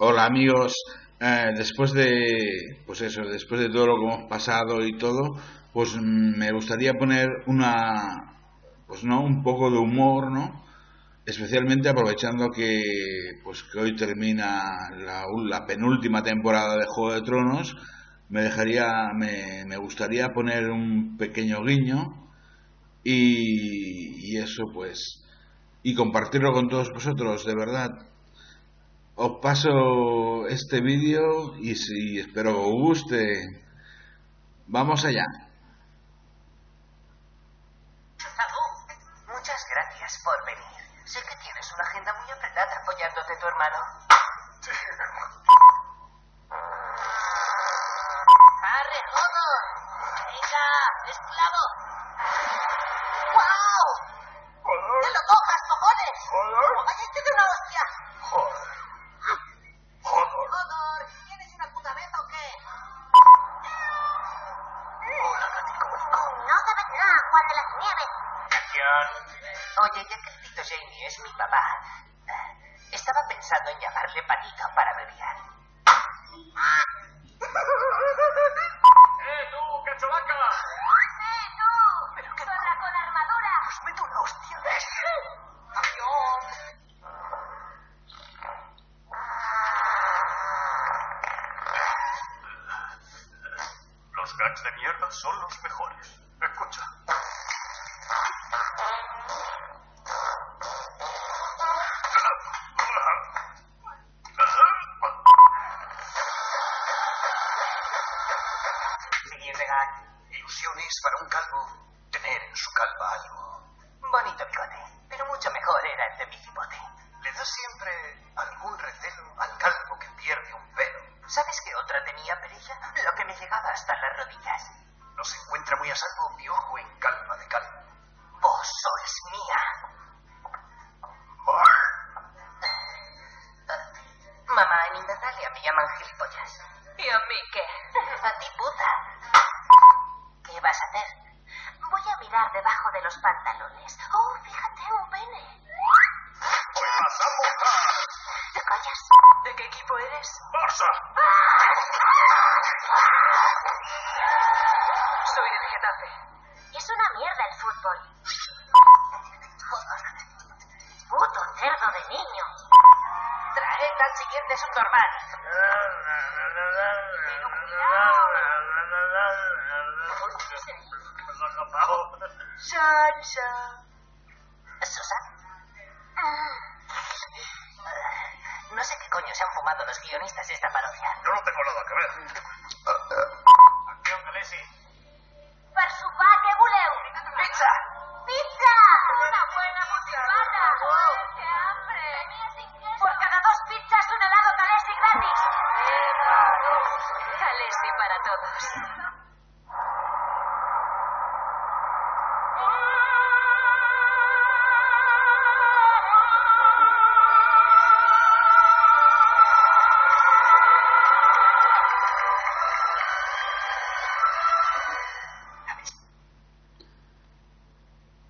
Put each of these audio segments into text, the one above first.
Hola amigos, después de después de todo lo que hemos pasado y todo, pues me gustaría poner un poco de humor, ¿no? Especialmente aprovechando que hoy termina la penúltima temporada de Juego de Tronos, me gustaría poner un pequeño guiño y eso pues, y compartirlo con todos vosotros, de verdad. Os paso este vídeo y si espero que os guste. Vamos allá. Muchas gracias por venir. Sé que tienes una agenda muy apretada apoyándote tu hermano. ¡Arre, Hodor! ¡Venga, esclavo! ¡Guau! ¡Te lo cojas, cojones! ¡No vayas de una hostia! ¡Hodor! ¿Tienes una puta vez o qué? Hola, Gaticónico. No te vendrá Juan de las Nieves. Oye, ya que el tito Jamie es mi papá, estaba pensando en llamarle Panito para abreviar. ¡Tú, cacholaca! ¡Tú! ¿Pero qué? ¡Zorra con armadura! ¡Pues meto una hostia! ¡Adiós! Los gags de mierda son los mejores. Escucha. Siguiente gag. Ilusiones para un calvo. Tener en su calva algo. Bonito bigote, pero mucho mejor era el de mi cipote. Le da siempre algún recelo al calvo que pierde un pelo. ¿Sabes qué otra tenía perilla? Lo que me llegaba hasta las rodillas. No se encuentra muy a salvo piojo en calva de calvo. Vos sois mía. Mamá, en Invernalia me llaman gilipollas. ¿Y a mí qué? A ti, puta. ¿Qué vas a hacer? Voy a mirar debajo de los pantalones. ¡Oh, fíjate, un pene! ¡Hoy vas a votar! ¿Te callas? ¿De qué equipo eres? ¡Barça! Soy de Getafe. Es una mierda el fútbol. Puto cerdo de niño. Traed al siguiente subnormal. Pero cuidado. Sansa. ¿Susan? No sé qué coño se han fumado los guionistas de esta parodia. Yo no tengo nada que ver. Acción, Alessi. Per sopar, què voleu? ¡Pizza! ¡Pizza! ¡Una buena botijana! ¡Qué hambre! Por cada 2 pizzas, un helado Calesi gratis. Calesi para todos.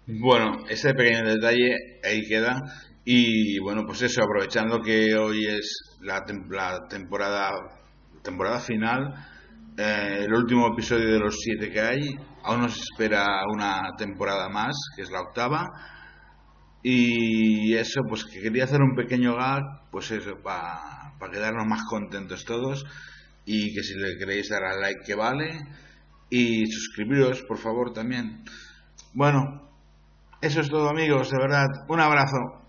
Bueno, ese pequeño detalle ahí queda. Y bueno, pues eso, aprovechando que hoy es la temporada final, el último episodio de los 7 que hay, aún nos espera una temporada más, que es la 8ª. Y eso, pues que quería hacer un pequeño gag, pues eso, para quedarnos más contentos todos. Y que si le queréis dar al like que vale. Y suscribiros, por favor, también. Bueno, eso es todo amigos, de verdad. Un abrazo.